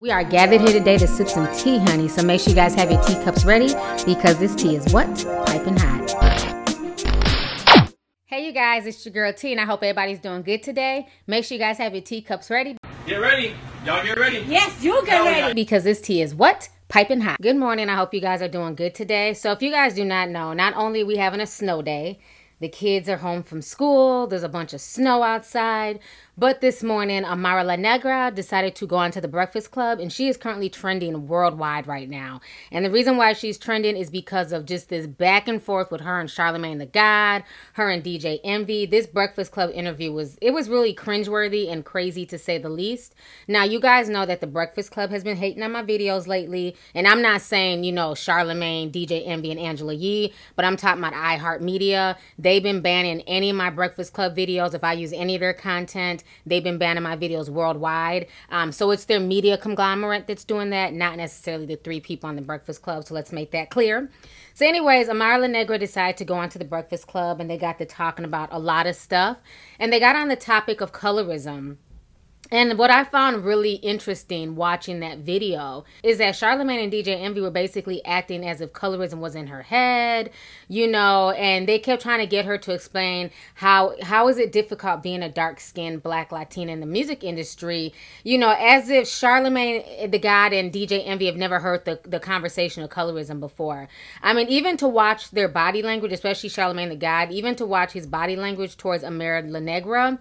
We are gathered here today to sip some tea, honey, so make sure you guys have your teacups ready because this tea is what? Piping hot. Hey you guys, it's your girl T and I hope everybody's doing good today. Make sure you guys have your teacups ready. Get ready. Y'all get ready. Yes, you get ready. Because this tea is what? Piping hot. Good morning. I hope you guys are doing good today. So if you guys do not know, not only are we having a snow day, the kids are home from school, there's a bunch of snow outside, but this morning, Amara La Negra decided to go onto the Breakfast Club, and she is currently trending worldwide right now. And the reason why she's trending is because of just this back and forth with her and Charlamagne the God, her and DJ Envy. This Breakfast Club interview was really cringeworthy and crazy to say the least. Now, you guys know that the Breakfast Club has been hating on my videos lately, and I'm not saying, you know, Charlamagne, DJ Envy, and Angela Yee, but I'm talking about iHeartMedia. They've been banning any of my Breakfast Club videos if I use any of their content. They've been banning my videos worldwide. So it's their media conglomerate that's doing that, not necessarily the three people on the Breakfast Club. So let's make that clear. So anyways, Amara La Negra decided to go onto the Breakfast Club and they got to talking about a lot of stuff. And they got on the topic of colorism. And what I found really interesting watching that video is that Charlamagne and DJ Envy were basically acting as if colorism was in her head, you know, and they kept trying to get her to explain how is it difficult being a dark-skinned Black Latina in the music industry, you know, as if Charlamagne the God and DJ Envy have never heard the conversation of colorism before. I mean, even to watch their body language, especially Charlamagne the God, even to watch his body language towards Amara La Negra,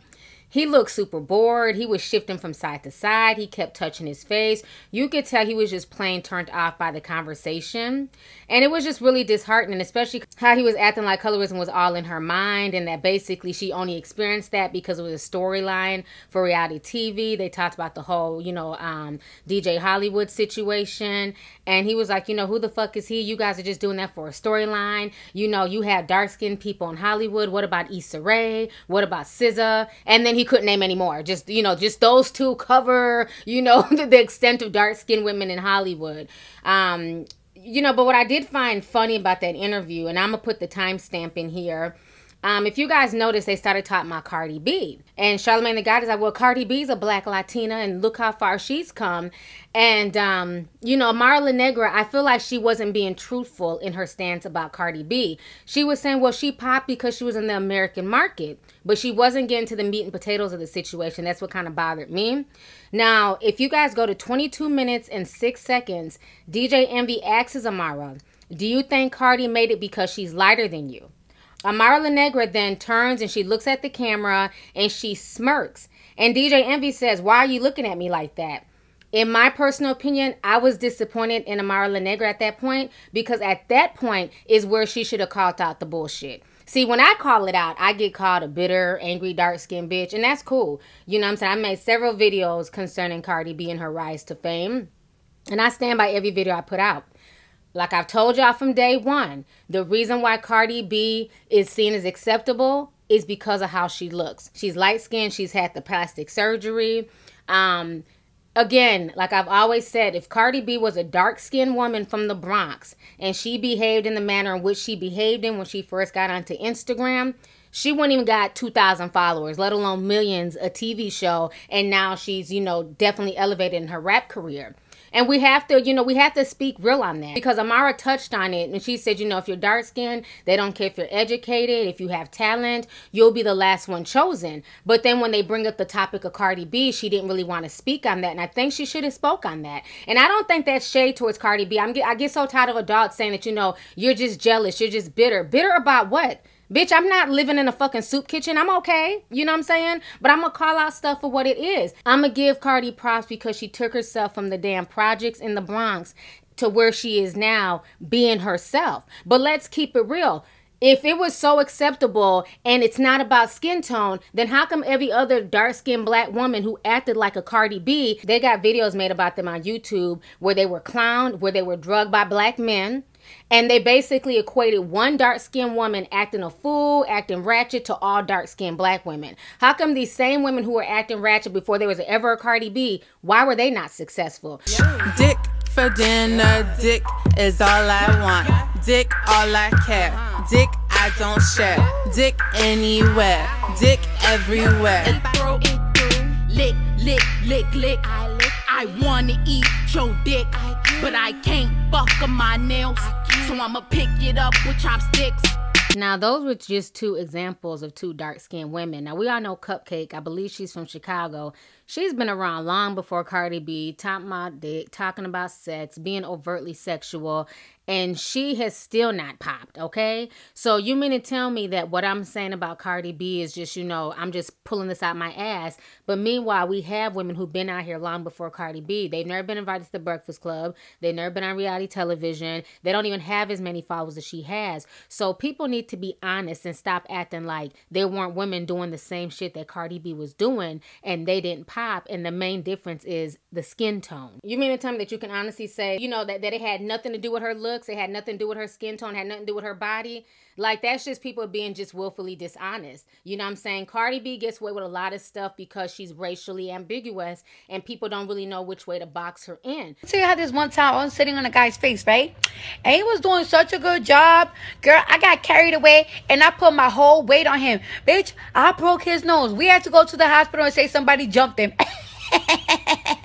he looked super bored. He was shifting from side to side. He kept touching his face. You could tell he was just plain turned off by the conversation. And it was just really disheartening, especially how he was acting like colorism was all in her mind and that basically she only experienced that because it was a storyline for reality TV. They talked about the whole, you know, DJ Hollywood situation. And he was like, you know, who the fuck is he? You guys are just doing that for a storyline. You know, you have dark-skinned people in Hollywood. What about Issa Rae? What about SZA? And then he couldn't name any more. Just, you know, just those two cover, you know, the extent of dark-skinned women in Hollywood. You know, but what I did find funny about that interview, and I'm going to put the timestamp in here. If you guys notice, they started talking about Cardi B. And Charlamagne the God is like, well, Cardi B's a Black Latina, and look how far she's come. And, you know, Amara La Negra, I feel like she wasn't being truthful in her stance about Cardi B. She was saying, well, she popped because she was in the American market. But she wasn't getting to the meat and potatoes of the situation. That's what kind of bothered me. Now, if you guys go to 22 minutes and 6 seconds, DJ Envy asks Amara, do you think Cardi made it because she's lighter than you? Amara La Negra then turns and she looks at the camera and she smirks. And DJ Envy says, why are you looking at me like that? In my personal opinion, I was disappointed in Amara La Negra at that point because at that point is where she should have called out the bullshit. See, when I call it out, I get called a bitter, angry, dark-skinned bitch, and that's cool. You know what I'm saying? I made several videos concerning Cardi B and her rise to fame, and I stand by every video I put out. Like I've told y'all from day one, the reason why Cardi B is seen as acceptable is because of how she looks. She's light-skinned. She's had the plastic surgery. Again, like I've always said, if Cardi B was a dark-skinned woman from the Bronx and she behaved in the manner in which she behaved in when she first got onto Instagram, she wouldn't even got 2,000 followers, let alone millions, a TV show, and now she's, you know, definitely elevated in her rap career. And we have to, you know, we have to speak real on that because Amara touched on it and she said, you know, if you're dark skinned, they don't care if you're educated, if you have talent, you'll be the last one chosen. But then when they bring up the topic of Cardi B, she didn't really want to speak on that. And I think she should have spoke on that. And I don't think that's shade towards Cardi B. I get so tired of adults saying that, you know, you're just jealous, you're just bitter. Bitter about what? Bitch, I'm not living in a fucking soup kitchen. I'm okay. You know what I'm saying? But I'm going to call out stuff for what it is. I'm going to give Cardi props because she took herself from the damn projects in the Bronx to where she is now being herself. But let's keep it real. If it was so acceptable and it's not about skin tone, then how come every other dark-skinned Black woman who acted like a Cardi B, they got videos made about them on YouTube where they were clowned, where they were drugged by Black men, and they basically equated one dark-skinned woman acting a fool, acting ratchet to all dark-skinned Black women. How come these same women who were acting ratchet before there was ever a Cardi B, why were they not successful? Dick for dinner, dick is all I want. Dick all I care. Dick I don't share. Dick anywhere. Dick everywhere. Throw it through. Lick, lick, lick, lick. I I wanna eat your dick, but I can't fuck on my nails, so I'ma pick it up with chopsticks. Now, those were just two examples of two dark-skinned women. Now, we all know Cupcake. I believe she's from Chicago. She's been around long before Cardi B, talking about dick, talking about sex, being overtly sexual, and she has still not popped, okay? So you mean to tell me that what I'm saying about Cardi B is just, you know, I'm just pulling this out my ass, but meanwhile, we have women who've been out here long before Cardi B. They've never been invited to the Breakfast Club. They've never been on reality television. They don't even have as many followers as she has. So people need to be honest and stop acting like there weren't women doing the same shit that Cardi B was doing and they didn't pop, and the main difference is the skin tone. You mean to tell me that you can honestly say, you know, that it had nothing to do with her looks, it had nothing to do with her skin tone, it had nothing to do with her body? Like, that's just people being just willfully dishonest. You know what I'm saying? Cardi B gets away with a lot of stuff because she's racially ambiguous and people don't really know which way to box her in. See, I had this one time I was sitting on a guy's face, right? And he was doing such a good job. Girl, I got carried away and I put my whole weight on him. Bitch, I broke his nose. We had to go to the hospital and say somebody jumped him.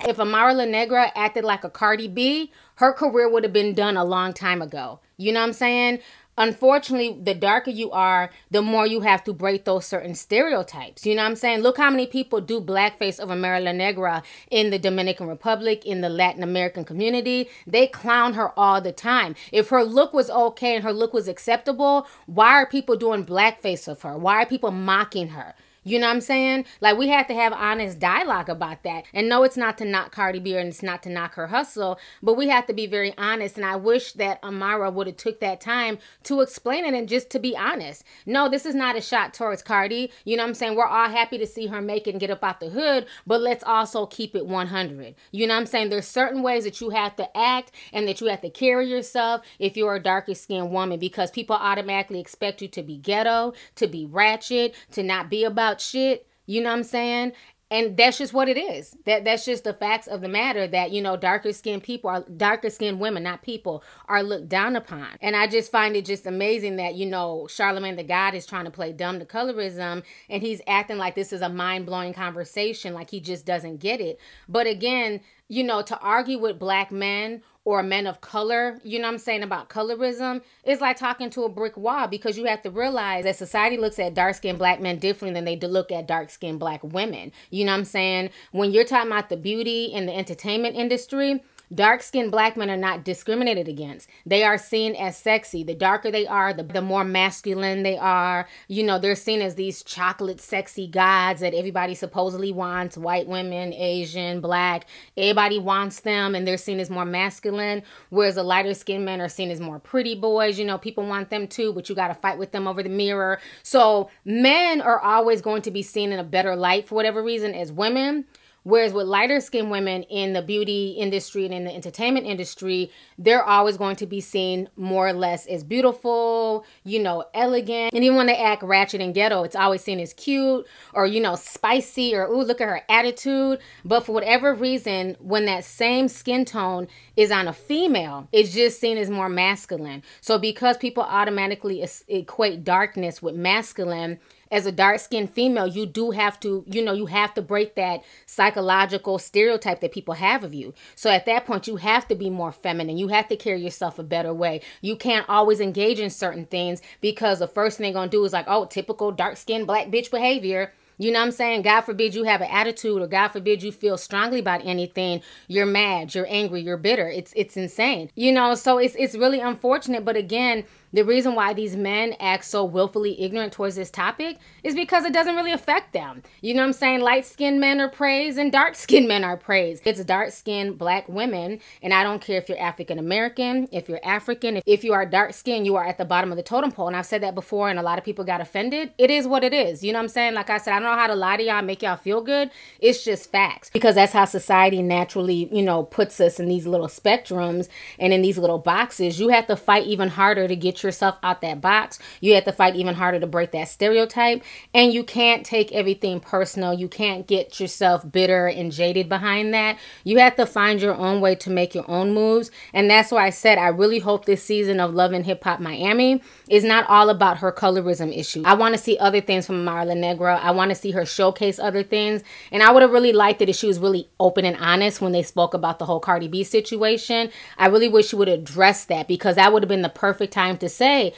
If Amara La Negra acted like a Cardi B, her career would have been done a long time ago. You know what I'm saying? Unfortunately, the darker you are, the more you have to break those certain stereotypes. You know what I'm saying? Look how many people do blackface of Amara La Negra in the Dominican Republic, in the Latin American community. They clown her all the time. If her look was okay and her look was acceptable, why are people doing blackface of her? Why are people mocking her? You know what I'm saying? Like, we have to have honest dialogue about that. And no, it's not to knock Cardi B and it's not to knock her hustle, but we have to be very honest. And I wish that Amara would have took that time to explain it and just to be honest. No, this is not a shot towards Cardi. You know what I'm saying? We're all happy to see her make it and get up out the hood, but let's also keep it 100. You know what I'm saying? There's certain ways that you have to act and that you have to carry yourself if you're a darker skinned woman, because people automatically expect you to be ghetto, to be ratchet, to not be about shit. You know what I'm saying? And that's just what it is. That's just the facts of the matter, that, you know, darker skinned women, not people, are looked down upon. And I just find it just amazing that, you know, Charlamagne the God is trying to play dumb to colorism, and he's acting like this is a mind-blowing conversation, like he just doesn't get it. But again, you know, to argue with black men or men of color, you know what I'm saying, about colorism, it's like talking to a brick wall, because you have to realize that society looks at dark-skinned black men differently than they look at dark-skinned black women. You know what I'm saying? When you're talking about the beauty and the entertainment industry, dark-skinned black men are not discriminated against. They are seen as sexy. The darker they are, the more masculine they are. You know, they're seen as these chocolate sexy gods that everybody supposedly wants. White women, Asian, black, everybody wants them, and they're seen as more masculine. Whereas the lighter-skinned men are seen as more pretty boys. You know, people want them too, but you got to fight with them over the mirror. So men are always going to be seen in a better light for whatever reason as women. Whereas with lighter skinned women in the beauty industry and in the entertainment industry, they're always going to be seen more or less as beautiful, you know, elegant. And even when they act ratchet and ghetto, it's always seen as cute or, you know, spicy or, ooh, look at her attitude. But for whatever reason, when that same skin tone is on a female, it's just seen as more masculine. So because people automatically equate darkness with masculine, as a dark-skinned female, you do have to, you know, you have to break that psychological stereotype that people have of you. So at that point, you have to be more feminine. You have to carry yourself a better way. You can't always engage in certain things because the first thing they're going to do is like, oh, typical dark-skinned black bitch behavior. You know what I'm saying? God forbid you have an attitude, or God forbid you feel strongly about anything. You're mad, you're angry, you're bitter. It's insane. You know, so it's really unfortunate. But again, the reason why these men act so willfully ignorant towards this topic is because it doesn't really affect them. You know what I'm saying? Light-skinned men are praised and dark-skinned men are praised. It's dark-skinned black women, and I don't care if you're African-American, if you're African, if you are dark-skinned, you are at the bottom of the totem pole. And I've said that before, and a lot of people got offended. It is what it is. You know what I'm saying? Like I said, I don't know how to lie to y'all, make y'all feel good. It's just facts, because that's how society naturally, you know, puts us in these little spectrums and in these little boxes. You have to fight even harder to get get yourself out that box. You have to fight even harder to break that stereotype. And you can't take everything personal. You can't get yourself bitter and jaded behind that. You have to find your own way to make your own moves. And that's why I said I really hope this season of Love and Hip Hop Miami is not all about her colorism issue. I want to see other things from Amara La Negra. I want to see her showcase other things. And I would have really liked it if she was really open and honest when they spoke about the whole Cardi B situation. I really wish she would address that, because that would have been the perfect time to say,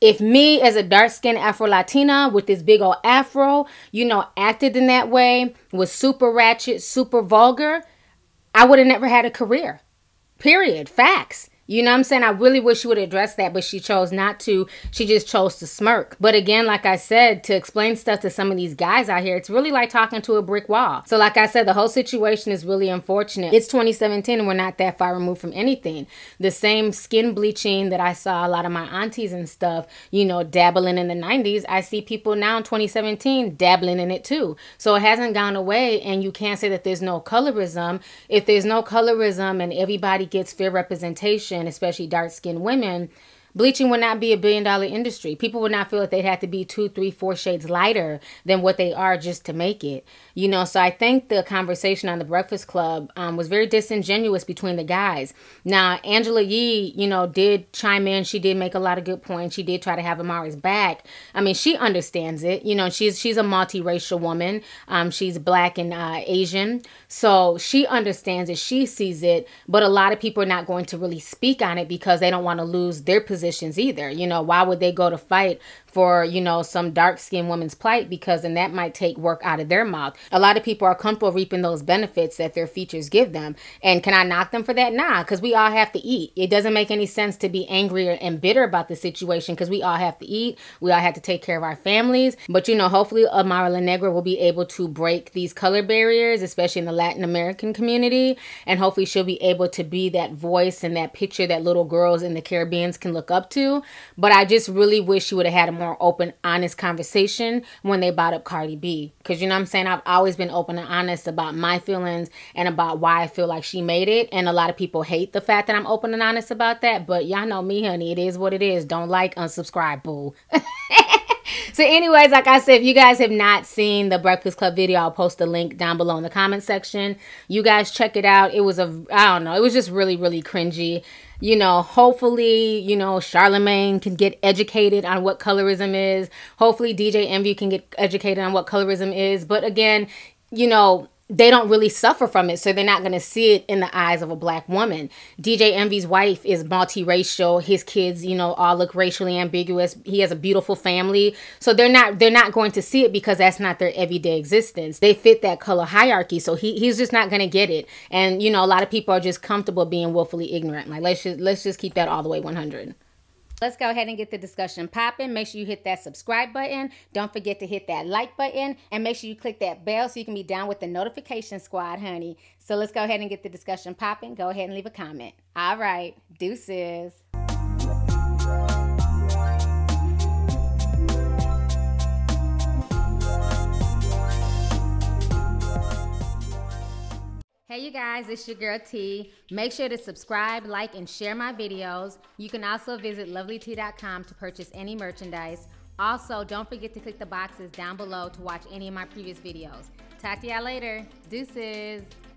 if me as a dark-skinned Afro-Latina with this big old afro, you know, acted in that way, was super ratchet, super vulgar, I would have never had a career. Period. Facts. You know what I'm saying? I really wish she would address that, but she chose not to. She just chose to smirk. But again, like I said, to explain stuff to some of these guys out here, it's really like talking to a brick wall. So like I said, the whole situation is really unfortunate. It's 2017 and we're not that far removed from anything. The same skin bleaching that I saw a lot of my aunties and stuff, you know, dabbling in the 90s, I see people now in 2017 dabbling in it too. So it hasn't gone away, and you can't say that there's no colorism. If there's no colorism and everybody gets fair representation, especially dark-skinned women, bleaching would not be $1 billion industry. People would not feel that they'd have to be 2, 3, 4 shades lighter than what they are just to make it. You know, so I think the conversation on the Breakfast Club was very disingenuous between the guys. Now, Angela Yee, you know, did chime in. She did make a lot of good points. She did try to have Amara's back. I mean, she understands it. You know, she's a multiracial woman. She's Black and Asian. So she understands it. She sees it. But a lot of people are not going to really speak on it because they don't want to lose their positions either. You know, why would they go to fight for, you know, some dark-skinned woman's plight? Because then that might take work out of their mouth. A lot of people are comfortable reaping those benefits that their features give them. And can I knock them for that? Nah, because we all have to eat. It doesn't make any sense to be angry and bitter about the situation, because we all have to eat. We all have to take care of our families. But, you know, hopefully Amara La Negra will be able to break these color barriers, especially in the Latin American community. And hopefully she'll be able to be that voice and that picture that little girls in the Caribbean can look up to. But I just really wish she would have had a more open, honest conversation when they brought up Cardi B. Because, you know what I'm saying, I've always been open and honest about my feelings and about why I feel like she made it. And a lot of people hate the fact that I'm open and honest about that. But y'all know me, honey. It is what it is. Don't like, unsubscribe, boo. So anyways, like I said, if you guys have not seen the Breakfast Club video, I'll post the link down below in the comment section. You guys check it out. It was I don't know, it was just really, really cringy. You know, hopefully, you know, Charlamagne can get educated on what colorism is. Hopefully DJ Envy can get educated on what colorism is. But again, you know, they don't really suffer from it, so they're not going to see it in the eyes of a Black woman. DJ Envy's wife is multiracial. His kids, you know, all look racially ambiguous. He has a beautiful family. So they're not going to see it because that's not their everyday existence. They fit that color hierarchy, so he's just not going to get it. And, you know, a lot of people are just comfortable being willfully ignorant. Like, let's just keep that all the way 100. Let's go ahead and get the discussion popping. Make sure you hit that subscribe button. Don't forget to hit that like button. And make sure you click that bell so you can be down with the notification squad, honey. So let's go ahead and get the discussion popping. Go ahead and leave a comment. All right. Deuces. Hey you guys, it's your girl T. Make sure to subscribe, like, and share my videos. You can also visit Lovelyti.com to purchase any merchandise. Also, don't forget to click the boxes down below to watch any of my previous videos. Talk to y'all later. Deuces.